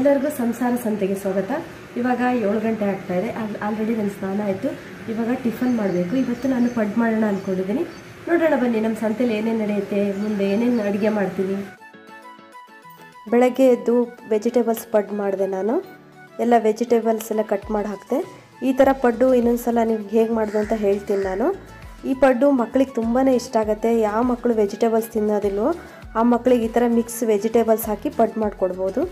ಎಲ್ಲರಿಗೂ ಸಂಸಾರ ಸಂತೆಗೆ ಸ್ವಾಗತ. ಇವಾಗ 7 ಗಂಟೆ ಆಗ್ತಾ ಇದೆ. ಆಲ್ರೆಡಿ ನನ್ನ ಸ್ನಾನ ಆಯಿತು. ಇವಾಗ ಟಿಫನ್ ಮಾಡಬೇಕು. ಇವತ್ತು ನಾನು ಪಡ್ ಮಾಡೋಣ ಅಂದ್ಕೊಂಡಿದ್ದೀನಿ. ನೋಡೋಣ ಬನ್ನಿ ನಮ್ಮ ಸಂತೆಯಲ್ಲಿ ಏನೇನು ನಡೆಯುತ್ತೆ, ಮುಂದೆ ಏನೇನು ಅಡುಗೆ ಮಾಡ್ತೀನಿ. ಬೆಳಗ್ಗೆ ಎದ್ದು ವೆಜಿಟೇಬಲ್ಸ್ ಪಡ್ ಮಾಡಿದೆ. ನಾನು ಎಲ್ಲ ವೆಜಿಟೇಬಲ್ಸ್ ಎಲ್ಲ ಕಟ್ ಮಾಡಿ ಹಾಕಿದೆ. ಈ ಥರ ಪಡ್ಡು ಇನ್ನೊಂದು ಸಲ ನೀವು ಹೇಗೆ ಮಾಡೋದು ಅಂತ ಹೇಳ್ತೀನಿ ನಾನು. ಈ ಪಡ್ಡು ಮಕ್ಕಳಿಗೆ ತುಂಬಾ ಇಷ್ಟ ಆಗುತ್ತೆ. ಯಾವ ಮಕ್ಕಳು ವೆಜಿಟೇಬಲ್ಸ್ ತಿನ್ನೋದಿಲ್ವೋ ಆ ಮಕ್ಕಳಿಗೆ ಈ ಥರ ಮಿಕ್ಸ್ ವೆಜಿಟೇಬಲ್ಸ್ ಹಾಕಿ ಪಡ್ ಮಾಡಿಕೊಡ್ಬೋದು.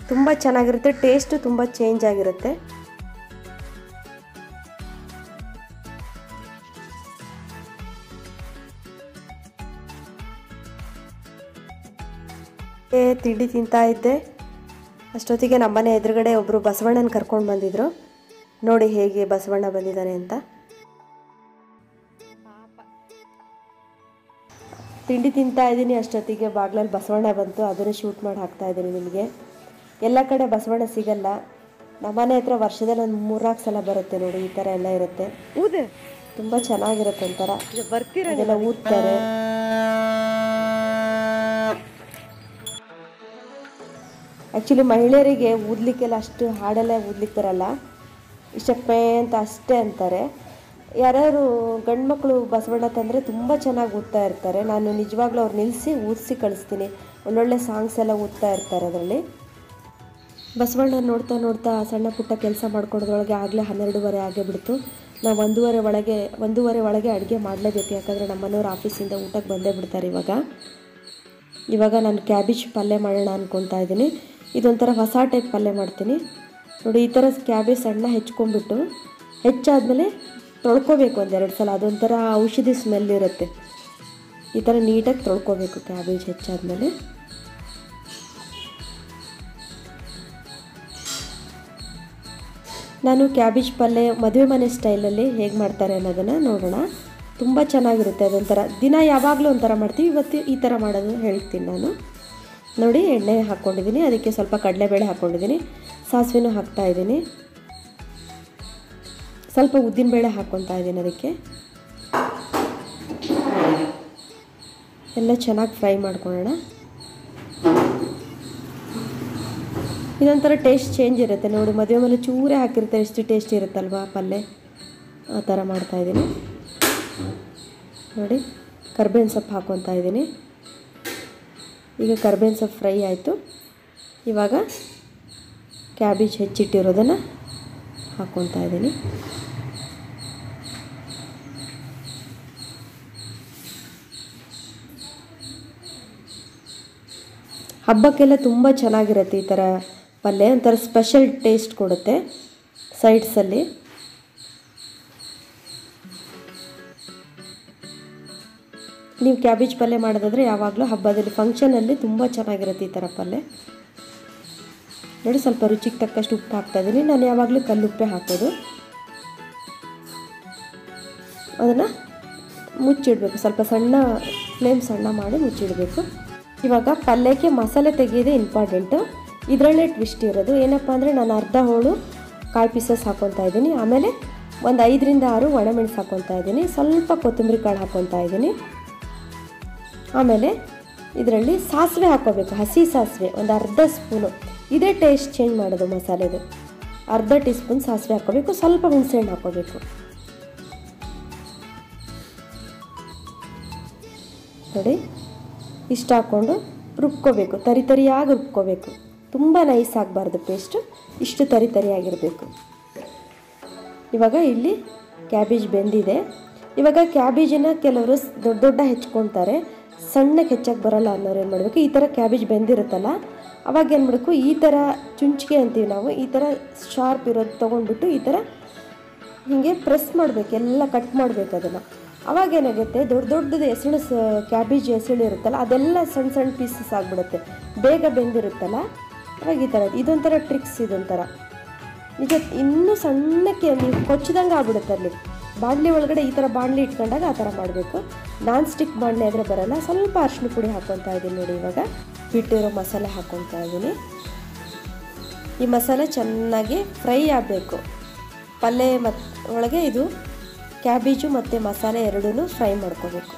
ತುಂಬ ಚೆನ್ನಾಗಿರುತ್ತೆ. ಟೇಸ್ಟು ತುಂಬ ಚೇಂಜ್ ಆಗಿರುತ್ತೆ. ತಿಂಡಿ ತಿಂತಾ ಇದ್ದೆ. ಅಷ್ಟೊತ್ತಿಗೆ ನಮ್ಮನೆ ಎದುರುಗಡೆ ಒಬ್ಬರು ಬಸವಣ್ಣನ ಕರ್ಕೊಂಡು ಬಂದಿದ್ರು. ನೋಡಿ ಹೇಗೆ ಬಸವಣ್ಣ ಬಂದಿದ್ದಾನೆ ಅಂತ. ತಿಂಡಿ ತಿಂತಾ ಇದ್ದೀನಿ. ಅಷ್ಟೊತ್ತಿಗೆ ಬಾಗ್ಲಲ್ಲಿ ಬಸವಣ್ಣ ಬಂತು. ಅದನ್ನು ಶೂಟ್ ಮಾಡಿ ಹಾಕ್ತಾ ಇದ್ದೀನಿ ನಿಮಗೆ. ಎಲ್ಲ ಕಡೆ ಬಸವಣ್ಣ ಸಿಗಲ್ಲ. ನಮ್ಮನೆ ಹತ್ರ ವರ್ಷದಲ್ಲಿ ಒಂದು 3-4 ಸಲ ಬರುತ್ತೆ ನೋಡಿ. ಈ ಥರ ಎಲ್ಲ ಇರುತ್ತೆ. ತುಂಬ ಚೆನ್ನಾಗಿರುತ್ತೆ. ಒಂಥರ ಅದೆಲ್ಲ ಊದ್ತಾರೆ. ಆ್ಯಕ್ಚುಲಿ ಮಹಿಳೆಯರಿಗೆ ಊದ್ಲಿಕ್ಕೆಲ್ಲ ಅಷ್ಟು ಹಾಡೆಲ್ಲ ಊದ್ಲಿಕ್ಕೆ ಬರಲ್ಲ. ಇಷ್ಟಪ್ಪೇ ಅಂತ ಅಷ್ಟೇ ಅಂತಾರೆ. ಯಾರ್ಯಾರು ಗಂಡು ಮಕ್ಕಳು ಬಸವಣ್ಣ ತಂದರೆ ತುಂಬ ಚೆನ್ನಾಗಿ ಊದ್ತಾ ಇರ್ತಾರೆ. ನಾನು ನಿಜವಾಗ್ಲೂ ಅವ್ರು ನಿಲ್ಲಿಸಿ ಊದಿಸಿ ಕಳಿಸ್ತೀನಿ. ಒಳ್ಳೊಳ್ಳೆ ಸಾಂಗ್ಸ್ ಎಲ್ಲ ಊದ್ತಾ ಇರ್ತಾರೆ ಅದರಲ್ಲಿ. ಬಸವಣ್ಣ ನೋಡ್ತಾ ನೋಡ್ತಾ ಸಣ್ಣ ಪುಟ್ಟ ಕೆಲಸ ಮಾಡ್ಕೊಡೋದ್ರೊಳಗೆ ಆಗಲೇ 12:30 ಆಗೇ ಬಿಡ್ತು. ನಾವು 1:30 ಒಳಗೆ ಅಡುಗೆ ಮಾಡಲೇಬೇಕು. ಯಾಕಂದರೆ ನಮ್ಮ ಮನೆಯವ್ರು ಆಫೀಸಿಂದ ಊಟಕ್ಕೆ ಬಂದೇ ಬಿಡ್ತಾರೆ. ಇವಾಗ ನಾನು ಕ್ಯಾಬೇಜ್ ಪಲ್ಯ ಮಾಡೋಣ ಅಂದ್ಕೊತಾ ಇದ್ದೀನಿ. ಇದೊಂಥರ ಹೊಸ ಟೈಪ್ ಪಲ್ಯ ಮಾಡ್ತೀನಿ ನೋಡಿ. ಈ ಥರ ಕ್ಯಾಬೇಜ್ ಸಣ್ಣ ಹೆಚ್ಕೊಂಡ್ಬಿಟ್ಟು ಹೆಚ್ಚಾದಮೇಲೆ ತೊಳ್ಕೊಬೇಕು 1-2 ಸಲ. ಅದೊಂಥರ ಔಷಧಿ ಸ್ಮೆಲ್ ಇರುತ್ತೆ. ಈ ಥರ ನೀಟಾಗಿ ತೊಳ್ಕೊಬೇಕು ಕ್ಯಾಬೇಜ್ ಹೆಚ್ಚಾದಮೇಲೆ. ನಾನು ಕ್ಯಾಬೇಜ್ ಪಲ್ಯ ಮದುವೆ ಮನೆ ಸ್ಟೈಲಲ್ಲಿ ಹೇಗೆ ಮಾಡ್ತಾರೆ ಅನ್ನೋದನ್ನು ನೋಡೋಣ. ತುಂಬ ಚೆನ್ನಾಗಿರುತ್ತೆ. ಅದೊಂಥರ ದಿನ ಯಾವಾಗಲೂ ಒಂಥರ ಮಾಡ್ತೀವಿ. ಇವತ್ತು ಈ ಥರ ಮಾಡೋದು ಹೇಳ್ತೀನಿ ನಾನು. ನೋಡಿ ಎಣ್ಣೆ ಹಾಕ್ಕೊಂಡಿದ್ದೀನಿ. ಅದಕ್ಕೆ ಸ್ವಲ್ಪ ಕಡಲೆಬೇಳೆ ಹಾಕ್ಕೊಂಡಿದ್ದೀನಿ. ಸಾಸಿವೆನೂ ಹಾಕ್ತಾಯಿದ್ದೀನಿ. ಸ್ವಲ್ಪ ಉದ್ದಿನಬೇಳೆ ಹಾಕ್ಕೊತಾ ಇದ್ದೀನಿ. ಅದಕ್ಕೆ ಎಲ್ಲ ಚೆನ್ನಾಗಿ ಫ್ರೈ ಮಾಡ್ಕೊಳ್ಳೋಣ. ಇದೊಂಥರ ಟೇಸ್ಟ್ ಚೇಂಜ್ ಇರುತ್ತೆ ನೋಡಿ. ಮದುವೆ ಮೇಲೆ ಚೂರೇ ಹಾಕಿರ್ತಾರೆ, ಎಷ್ಟು ಟೇಸ್ಟ್ ಇರುತ್ತಲ್ವ ಪಲ್ಯ. ಆ ಥರ ಮಾಡ್ತಾಯಿದ್ದೀನಿ ನೋಡಿ. ಕರ್ಬೇವಿನ ಸೊಪ್ಪು ಹಾಕ್ಕೊತಾ ಇದ್ದೀನಿ. ಈಗ ಕರ್ಬೇವಿನ ಸೊಪ್ಪು ಫ್ರೈ ಆಯಿತು. ಇವಾಗ ಕ್ಯಾಬೇಜ್ ಹೆಚ್ಚಿಟ್ಟಿರೋದನ್ನು ಹಾಕ್ಕೊತಾ ಇದ್ದೀನಿ. ಹಬ್ಬಕ್ಕೆಲ್ಲ ತುಂಬ ಚೆನ್ನಾಗಿರುತ್ತೆ ಈ ಥರ ಪಲ್ಯ. ಒಂಥರ ಸ್ಪೆಷಲ್ ಟೇಸ್ಟ್ ಕೊಡುತ್ತೆ ಸೈಡ್ಸಲ್ಲಿ. ನೀವು ಕ್ಯಾಬೇಜ್ ಪಲ್ಯ ಮಾಡೋದಾದರೆ ಯಾವಾಗಲೂ ಹಬ್ಬದಲ್ಲಿ ಫಂಕ್ಷನಲ್ಲಿ ತುಂಬ ಚೆನ್ನಾಗಿರುತ್ತೆ ಈ ಥರ ಪಲ್ಯ ನೋಡಿ. ಸ್ವಲ್ಪ ರುಚಿಗೆ ತಕ್ಕಷ್ಟು ಉಪ್ಪು ಹಾಕ್ತಾಯಿದ್ದೀನಿ. ನಾನು ಯಾವಾಗಲೂ ಕಲ್ಲುಪ್ಪೆ ಹಾಕೋದು. ಅದನ್ನು ಮುಚ್ಚಿಡಬೇಕು. ಸ್ವಲ್ಪ ಫ್ಲೇಮ್ ಸಣ್ಣ ಮಾಡಿ ಮುಚ್ಚಿಡಬೇಕು. ಇವಾಗ ಪಲ್ಯಕ್ಕೆ ಮಸಾಲೆ ತೆಗೆಯೋದೇ ಇಂಪಾರ್ಟೆಂಟು. ಇದರಲ್ಲೇ ಟ್ವಿಸ್ಟ್ ಇರೋದು. ಏನಪ್ಪ ಅಂದರೆ ನಾನು ಅರ್ಧ ಹೋಳು ಕಾಯಿ ಪೀಸಸ್ ಹಾಕ್ಕೊತಾ ಇದ್ದೀನಿ. ಆಮೇಲೆ ಒಂದು 5-6 ಒಣಮೆಣಸು ಹಾಕ್ಕೊತಾ ಇದ್ದೀನಿ. ಸ್ವಲ್ಪ ಕೊತ್ತಂಬರಿ ಕಾಳು ಹಾಕ್ಕೊತಾ ಇದ್ದೀನಿ. ಆಮೇಲೆ ಇದರಲ್ಲಿ ಸಾಸಿವೆ ಹಾಕ್ಕೋಬೇಕು. ಹಸಿ ಸಾಸಿವೆ ಒಂದು ಅರ್ಧ ಸ್ಪೂನು. ಇದೇ ಟೇಸ್ಟ್ ಚೇಂಜ್ ಮಾಡೋದು ಮಸಾಲೆದು. ಅರ್ಧ ಟೀ ಸ್ಪೂನ್ ಸಾಸಿವೆ ಹಾಕ್ಕೋಬೇಕು. ಸ್ವಲ್ಪ ಹುಣಸೆಹಣ್ಣು ಹಾಕ್ಕೋಬೇಕು ನೋಡಿ. ಇಷ್ಟು ಹಾಕ್ಕೊಂಡು ರುಬ್ಕೋಬೇಕು. ತರಿಯಾಗಿ ರುಬ್ಕೋಬೇಕು. ತುಂಬ ನೈಸ್ ಆಗಬಾರ್ದು ಪೇಸ್ಟು. ಇಷ್ಟು ತರಿಯಾಗಿರಬೇಕು. ಇವಾಗ ಇಲ್ಲಿ ಕ್ಯಾಬೇಜ್ ಬೆಂದಿದೆ. ಇವಾಗ ಕ್ಯಾಬೇಜನ್ನು ಕೆಲವರು ದೊಡ್ಡ ಹೆಚ್ಕೊತಾರೆ. ಸಣ್ಣಕ್ಕೆ ಹೆಚ್ಚಕ್ಕೆ ಬರೋಲ್ಲ ಅನ್ನೋರು ಏನು ಮಾಡಬೇಕು, ಈ ಥರ ಕ್ಯಾಬೇಜ್ ಬೆಂದಿರುತ್ತಲ್ಲ ಅವಾಗ ಏನು ಮಾಡಬೇಕು, ಈ ಥರ ಚುಂಚಿಗೆ ಅಂತೀವಿ ನಾವು. ಈ ಥರ ಶಾರ್ಪ್ ಇರೋದು ತೊಗೊಂಡ್ಬಿಟ್ಟು ಈ ಥರ ಹೀಗೆ ಪ್ರೆಸ್ ಮಾಡಬೇಕು. ಎಲ್ಲ ಕಟ್ ಮಾಡಬೇಕು ಅದನ್ನು. ಅವಾಗೇನಾಗುತ್ತೆ, ದೊಡ್ಡದು ಕ್ಯಾಬೇಜ್ ಎಸಳು ಇರುತ್ತಲ್ಲ ಅದೆಲ್ಲ ಸಣ್ಣ ಪೀಸಸ್ ಆಗಿಬಿಡುತ್ತೆ. ಬೇಗ ಬೆಂದಿರುತ್ತಲ್ಲ ಅವಾಗ ಈ ಥರ. ಇದೊಂಥರ ಟ್ರಿಕ್ಸ್. ಇದೊಂಥರ ನಿಜ. ಇನ್ನೂ ಸಣ್ಣಕ್ಕೆ ನೀವು ಕೊಚ್ಚಿದಂಗೆ ಆಗ್ಬಿಡುತ್ತೆ. ಅಲ್ಲಿ ಬಾಣಲಿ ಒಳಗಡೆ ಈ ಥರ ಬಾಣಲಿ ಇಟ್ಕೊಂಡಾಗ ಆ ಥರ ಮಾಡಬೇಕು. ನಾನ್ ಸ್ಟಿಕ್ ಬಾಣಲಿ ಆದರೆ ಬರೋಲ್ಲ. ಸ್ವಲ್ಪ ಅರಿಶಿನ ಪುಡಿ ಹಾಕ್ಕೊತಾ ಇದ್ದೀನಿ ನೋಡಿ. ಇವಾಗ ಬಿಟ್ಟಿರೋ ಮಸಾಲೆ ಹಾಕ್ಕೊತಾ ಇದ್ದೀನಿ. ಈ ಮಸಾಲೆ ಚೆನ್ನಾಗಿ ಫ್ರೈ ಆಗಬೇಕು. ಪಲ್ಯ ಒಳಗೆ ಇದು ಕ್ಯಾಬೇಜು ಮತ್ತು ಮಸಾಲೆ ಎರಡೂ ಫ್ರೈ ಮಾಡ್ಕೋಬೇಕು.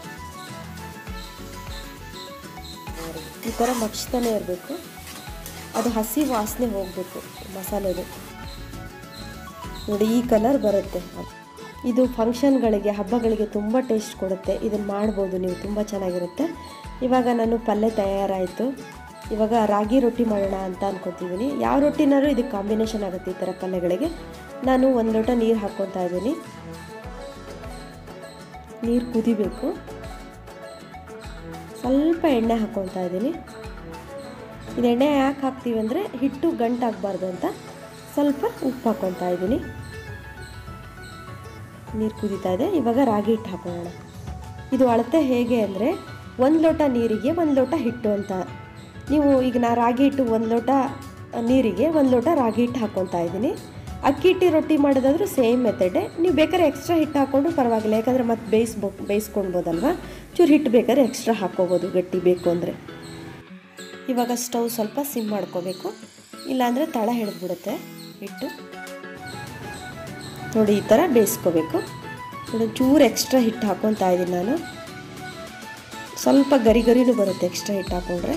ಈ ಥರ ಮಗ್ಸ್ತಾನೆ ಇರಬೇಕು. ಅದು ಹಸಿ ವಾಸನೆ ಹೋಗಬೇಕು ಮಸಾಲೆದು. ನೋಡಿ ಈ ಕಲರ್ ಬರುತ್ತೆ. ಇದು ಫಂಕ್ಷನ್ಗಳಿಗೆ ಹಬ್ಬಗಳಿಗೆ ತುಂಬ ಟೇಸ್ಟ್ ಕೊಡುತ್ತೆ. ಇದನ್ನು ಮಾಡ್ಬೋದು ನೀವು, ತುಂಬ ಚೆನ್ನಾಗಿರುತ್ತೆ. ಇವಾಗ ನಾನು ಪಲ್ಯ ತಯಾರಾಯಿತು. ಇವಾಗ ರಾಗಿ ರೊಟ್ಟಿ ಮಾಡೋಣ ಅಂತ ಅಂದ್ಕೊತಿದ್ದೀನಿ. ಯಾವ ರೊಟ್ಟಿನಾದ್ರೂ ಇದಕ್ಕೆ ಕಾಂಬಿನೇಷನ್ ಆಗುತ್ತೆ ಈ ಥರ ಪಲ್ಯಗಳಿಗೆ. ನಾನು 1 ಲೋಟ ನೀರು ಹಾಕ್ಕೊತಾ ಇದ್ದೀನಿ. ನೀರು ಕುದಿಬೇಕು. ಸ್ವಲ್ಪ ಎಣ್ಣೆ ಹಾಕ್ಕೊತಾ ಇದ್ದೀನಿ. ಇದು ಎಣ್ಣೆ ಯಾಕೆ ಹಾಕ್ತೀವಿ ಅಂದರೆ ಹಿಟ್ಟು ಗಂಟಾಗಬಾರ್ದು ಅಂತ ಸ್ವಲ್ಪ ಉಪ್ಪು ಹಾಕ್ಕೊತಾ ಇದ್ದೀನಿ. ನೀರು ಕುದೀತಾ ಇದೆ. ಇವಾಗ ರಾಗಿ ಹಿಟ್ಟು ಹಾಕೋಣ. ಇದು ಅಳತೆ ಹೇಗೆ ಅಂದರೆ 1 ಲೋಟ ನೀರಿಗೆ 1 ಲೋಟ ಹಿಟ್ಟು ಅಂತ. ನೀವು ಈಗ ರಾಗಿ ಹಿಟ್ಟು 1 ಲೋಟ ನೀರಿಗೆ 1 ಲೋಟ ರಾಗಿ ಹಿಟ್ಟು ಹಾಕ್ಕೊತಾ ಇದ್ದೀನಿ. ಅಕ್ಕಿ ಹಿಟ್ಟು ರೊಟ್ಟಿ ಮಾಡೋದಾದ್ರೂ ಸೇಮ್ ಮೆಥಡೇ. ನೀವು ಬೇಕಾದ್ರೆ ಎಕ್ಸ್ಟ್ರಾ ಹಿಟ್ಟು ಹಾಕ್ಕೊಂಡು ಪರವಾಗಿಲ್ಲ, ಯಾಕಂದರೆ ಮತ್ತೆ ಬೇಯಿಸ್ಕೊಳ್ಬೋದಲ್ವ. ಚೂರು ಹಿಟ್ಟು ಬೇಕಾದ್ರೆ ಎಕ್ಸ್ಟ್ರಾ ಹಾಕ್ಕೋಬೋದು ಗಟ್ಟಿ ಬೇಕು ಅಂದರೆ. ಇವಾಗ ಸ್ಟವ್ ಸ್ವಲ್ಪ ಸಿಮ್ ಮಾಡ್ಕೋಬೇಕು, ಇಲ್ಲಾಂದರೆ ತಳ ಹಿಡಿದ್ಬಿಡುತ್ತೆ ಹಿಟ್ಟು. ನೋಡಿ ಈ ಥರ ಬೇಯಿಸ್ಕೋಬೇಕು. ನೋಡಿ ಚೂರು ಎಕ್ಸ್ಟ್ರಾ ಹಿಟ್ಟು ಹಾಕ್ಕೊತಾ ಇದ್ದೀನಿ ನಾನು. ಸ್ವಲ್ಪ ಗರಿನೂ ಬರುತ್ತೆ ಎಕ್ಸ್ಟ್ರಾ ಹಿಟ್ಟು ಹಾಕ್ಕೊಂಡ್ರೆ.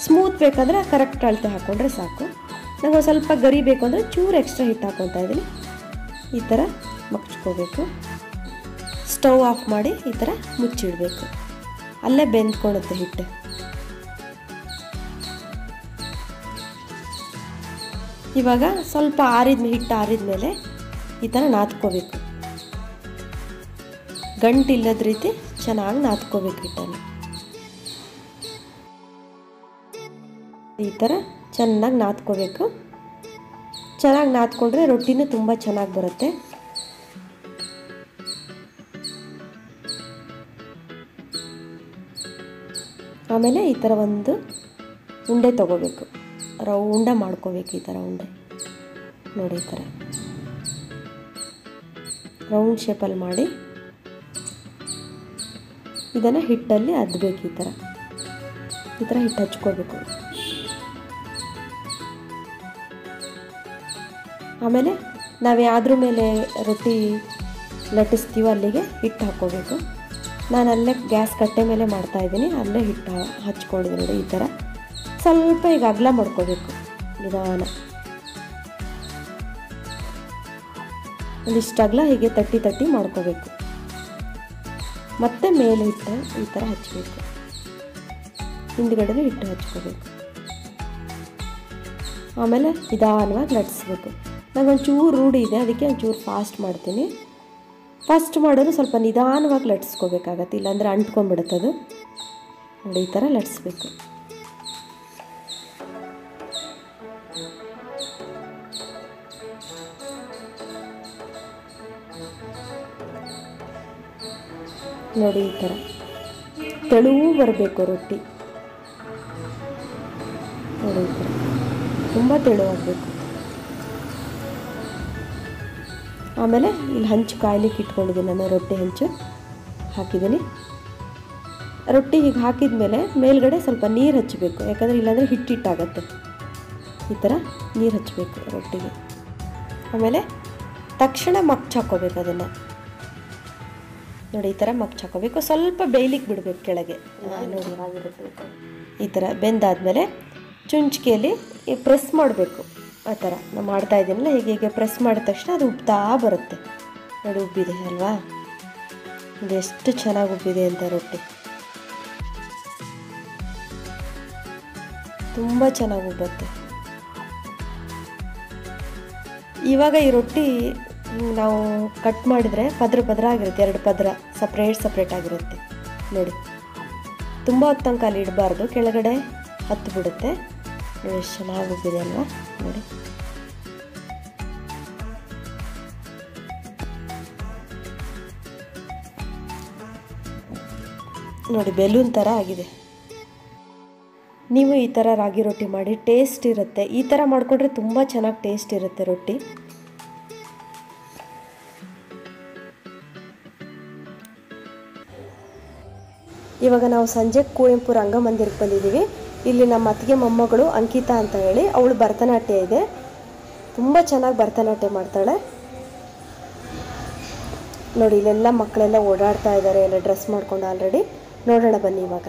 ಸ್ಮೂತ್ ಬೇಕಾದರೆ ಕರೆಕ್ಟ್ ಅಳತೆ ಹಾಕ್ಕೊಂಡ್ರೆ ಸಾಕು. ನಂಗೆ ಸ್ವಲ್ಪ ಗರಿ ಬೇಕು ಅಂದರೆ ಚೂರು ಎಕ್ಸ್ಟ್ರಾ ಹಿಟ್ಟು ಹಾಕ್ಕೊತಾ ಇದ್ದೀನಿ. ಈ ಥರ ಮಗ್ಚ್ಕೋಬೇಕು. ಸ್ಟವ್ ಆಫ್ ಮಾಡಿ ಈ ಥರ ಮುಚ್ಚಿಡಬೇಕು. ಅಲ್ಲೇ ಬೆಂದ್ಕೊಳುತ್ತೆ ಹಿಟ್ಟು. ಇವಾಗ ಸ್ವಲ್ಪ ಹಿಟ್ಟು ಆರಿದ ಮೇಲೆ ಈ ಥರ ನಾದ್ಕೋಬೇಕು. ಗಂಟಿಲ್ಲದ ರೀತಿ ಚೆನ್ನಾಗಿ ನಾದ್ಕೋಬೇಕು ಹಿಟ್ಟನ್ನು. ಈ ಥರ ಚೆನ್ನಾಗಿ ನಾದ್ಕೋಬೇಕು. ಚೆನ್ನಾಗಿ ನಾದ್ಕೊಂಡ್ರೆ ರೊಟ್ಟಿನೂ ತುಂಬ ಚೆನ್ನಾಗಿ ಬರುತ್ತೆ. ಆಮೇಲೆ ಈ ಥರ ಒಂದು ಉಂಡೆ ತಗೋಬೇಕು. ಉಂಡೆ ಮಾಡ್ಕೋಬೇಕು. ಈ ಥರ ಉಂಡೆ ನೋಡಿ, ಈ ಥರ ರೌಂಡ್ ಶೇಪಲ್ಲಿ ಮಾಡಿ ಇದನ್ನು ಹಿಟ್ಟಲ್ಲಿ ಅದ್ದಬೇಕು. ಈ ಥರ ಹಿಟ್ಟು ಹಚ್ಕೋಬೇಕು. ಆಮೇಲೆ ನಾವು ಯಾವ್ದ್ರ ಮೇಲೆ ರೊಟ್ಟಿ ಲಟ್ಟಿಸ್ತೀವೋ ಅಲ್ಲಿಗೆ ಹಿಟ್ಟು ಹಾಕ್ಕೋಬೇಕು. ನಾನು ಅಲ್ಲೇ ಗ್ಯಾಸ್ ಕಟ್ಟೆ ಮೇಲೆ ಮಾಡ್ತಾಯಿದ್ದೀನಿ. ಅಲ್ಲೇ ಹಿಟ್ಟು ಹಚ್ಕೊಂಡಿದ್ದೀನಿ ನೋಡಿ. ಈ ಥರ ಸ್ವಲ್ಪ ಈಗ ಅಗಲ ಮಾಡ್ಕೋಬೇಕು ನಿಧಾನ. ಒಂದಿಷ್ಟು ಅಗಲ ಹೀಗೆ ತಟ್ಟಿ ಮಾಡ್ಕೋಬೇಕು. ಮತ್ತೆ ಮೇಲೆ ಹಿಟ್ಟು ಈ ಥರ ಹಚ್ಚಬೇಕು. ಹಿಂದ್ಗಡೆ ಹಿಟ್ಟು ಹಚ್ಕೋಬೇಕು. ಆಮೇಲೆ ನಿಧಾನವಾಗಿ ಲಟ್ಟಿಸ್ಬೇಕು. ನನಗೊಂಚೂರು ರೂಢಿ ಇದೆ, ಅದಕ್ಕೆ ಒಂಚೂರು ಫಾಸ್ಟ್ ಮಾಡ್ತೀನಿ. ಫಾಸ್ಟ್ ಮಾಡೋದು ಸ್ವಲ್ಪ ನಿಧಾನವಾಗಿ ಲಟ್ಟಿಸ್ಕೋಬೇಕಾಗತ್ತೆ, ಇಲ್ಲಾಂದರೆ ಅಂಟ್ಕೊಂಡ್ಬಿಡುತ್ತದು. ನೋಡಿ ಈ ಥರ ಲಟ್ಟಿಸ್ಬೇಕು. ನೋಡಿ ಈ ಥರ ತೆಳುವು ಬರಬೇಕು ರೊಟ್ಟಿ. ನೋಡಿ ಈ ಥರ ತುಂಬ ತೆಳುವಾಗಬೇಕು. ಆಮೇಲೆ ಇಲ್ಲಿ ಹಂಚು ಕಾಯ್ಲಿಕ್ಕೆ ಇಟ್ಕೊಂಡಿದ್ದೀನಿ ನಾನು. ರೊಟ್ಟಿ ಹಂಚು ಹಾಕಿದ್ದೀನಿ. ರೊಟ್ಟಿ ಹೀಗೆ ಹಾಕಿದ ಮೇಲೆ ಮೇಲ್ಗಡೆ ಸ್ವಲ್ಪ ನೀರು ಹಚ್ಚಬೇಕು, ಯಾಕಂದರೆ ಇಲ್ಲಾಂದರೆ ಹಿಟ್ಟಾಗತ್ತೆ. ಈ ಥರ ನೀರು ಹಚ್ಚಬೇಕು ರೊಟ್ಟಿಗೆ. ಆಮೇಲೆ ತಕ್ಷಣ ಮಗ್ಚಾಕೋಬೇಕು ಅದನ್ನು. ನೋಡಿ ಈ ಥರ ಮಗ್ಚಾಕೋಬೇಕು. ಸ್ವಲ್ಪ ಬೇಯ್ಲಿಕ್ಕೆ ಬಿಡಬೇಕು ಕೆಳಗೆ. ನೋಡಿ ಈ ಥರ ಬೆಂದಾದಮೇಲೆ ಚುಂಚಿಕೆಯಲ್ಲಿ ಪ್ರೆಸ್ ಮಾಡಬೇಕು. ಆ ಥರ ನಾನು ಮಾಡ್ತಾಯಿದ್ದೀನಲ್ಲ, ಹೀಗೆ ಪ್ರೆಸ್ ಮಾಡಿದ ತಕ್ಷಣ ಅದು ಉಬ್ತಾ ಬರುತ್ತೆ. ನೋಡಿ ಉಬ್ಬಿದೆ ಅಲ್ವಾ? ಇದು ಎಷ್ಟು ಚೆನ್ನಾಗಿ ಉಬ್ಬಿದೆ ಅಂತ ರೊಟ್ಟಿ. ತುಂಬ ಚೆನ್ನಾಗಿ ಉಬ್ಬುತ್ತೆ. ಇವಾಗ ಈ ರೊಟ್ಟಿ ನಾವು ಕಟ್ ಮಾಡಿದರೆ ಪದ್ರ ಆಗಿರುತ್ತೆ. 2 ಪದ್ರ ಸಪ್ರೇಟ್ ಆಗಿರುತ್ತೆ. ನೋಡಿ ತುಂಬ ಹೊತ್ತು ತನಕ ಅಲ್ಲಿ ಇಡಬಾರ್ದು, ಕೆಳಗಡೆ ಹತ್ತು ಬಿಡುತ್ತೆ. ನೋಡಿ ಎಷ್ಟು ಚೆನ್ನಾಗಿ ಉಬ್ಬಿದೆ ಅಲ್ವಾ? ನೋಡಿ ನೋಡಿ ಬೆಲೂನ್ ಥರ ಆಗಿದೆ. ನೀವು ಈ ಥರ ರಾಗಿ ರೊಟ್ಟಿ ಮಾಡಿ, ಟೇಸ್ಟ್ ಇರುತ್ತೆ. ಈ ಥರ ಮಾಡಿಕೊಂಡ್ರೆ ತುಂಬ ಚೆನ್ನಾಗಿ ಟೇಸ್ಟ್ ಇರುತ್ತೆ ರೊಟ್ಟಿ. ಇವಾಗ ನಾವು ಸಂಜೆ ಕುವೆಂಪು ರಂಗಮಂದಿರಕ್ಕೆ ಬಂದಿದ್ದೀವಿ. ಇಲ್ಲಿ ನಮ್ಮ ಅತ್ತಿಗೆ ಮೊಮ್ಮಗಳು ಅಂಕಿತಾ ಅಂತ ಹೇಳಿ, ಅವಳು ಭರತನಾಟ್ಯ ಇದೆ. ತುಂಬ ಚೆನ್ನಾಗಿ ಭರತನಾಟ್ಯ ಮಾಡ್ತಾಳೆ. ನೋಡಿ ಇಲ್ಲೆಲ್ಲ ಮಕ್ಕಳೆಲ್ಲ ಓಡಾಡ್ತಾ ಇದ್ದಾರೆ, ಎಲ್ಲ ಡ್ರೆಸ್ ಮಾಡ್ಕೊಂಡು ಆಲ್ರೆಡಿ. ನೋಡೋಣ ಬನ್ನಿ ಇವಾಗ.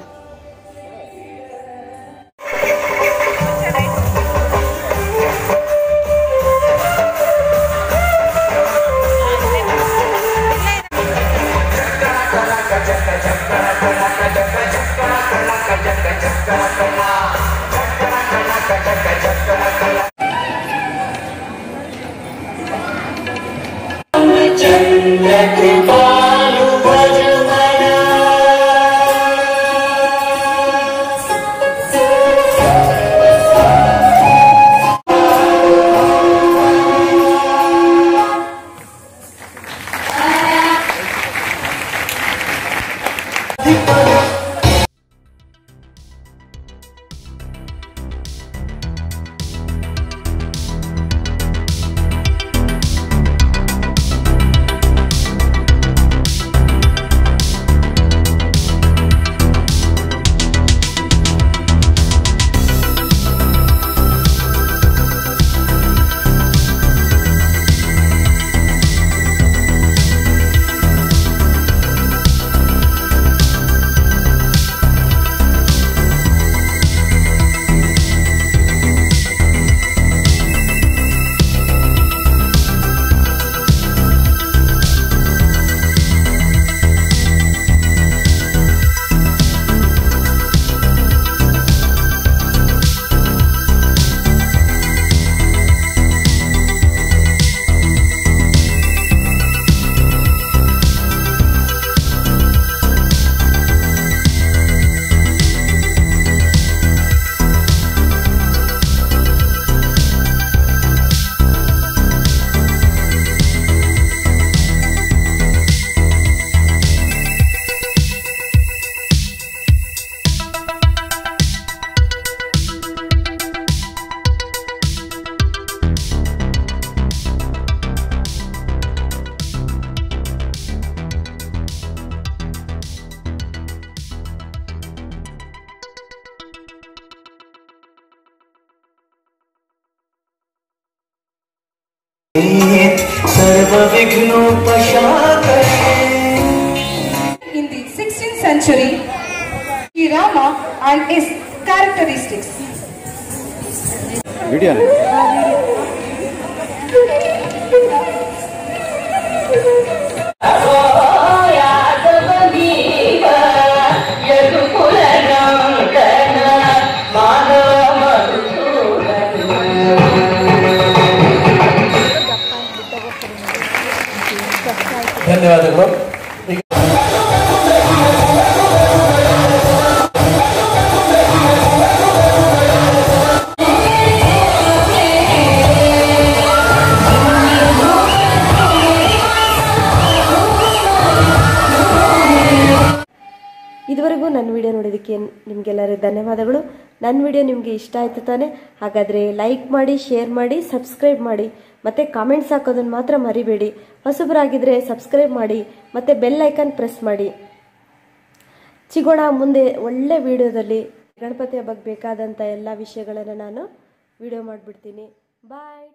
In the 16th century, Sri Rama and his characteristics. Video. ಧನ್ಯವಾದಗಳು. ಇದುವರೆಗೂ ನನ್ನ ವಿಡಿಯೋ ನೋಡೋದಕ್ಕೆ ನಿಮಗೆಲ್ಲರಿಗೂ ಧನ್ಯವಾದಗಳು. ನನ್ನ ವಿಡಿಯೋ ನಿಮಗೆ ಇಷ್ಟ ಆಯಿತು ತಾನೆ? ಹಾಗಾದರೆ ಲೈಕ್ ಮಾಡಿ, ಶೇರ್ ಮಾಡಿ, ಸಬ್ಸ್ಕ್ರೈಬ್ ಮಾಡಿ, ಮತ್ತು ಕಾಮೆಂಟ್ಸ್ ಹಾಕೋದನ್ನು ಮಾತ್ರ ಮರಿಬೇಡಿ. ಹೊಸಬರಾಗಿದ್ದರೆ ಸಬ್ಸ್ಕ್ರೈಬ್ ಮಾಡಿ ಮತ್ತು ಬೆಲ್ ಐಕಾನ್ ಪ್ರೆಸ್ ಮಾಡಿ. ಸಿಗೋಣ ಮುಂದೆ ಒಳ್ಳೆ ವಿಡಿಯೋದಲ್ಲಿ. ಗಣಪತಿ ಹಬ್ಬಕ್ಕೆ ಬೇಕಾದಂಥ ಎಲ್ಲ ವಿಷಯಗಳನ್ನು ನಾನು ವಿಡಿಯೋ ಮಾಡಿಬಿಡ್ತೀನಿ. ಬಾಯ್.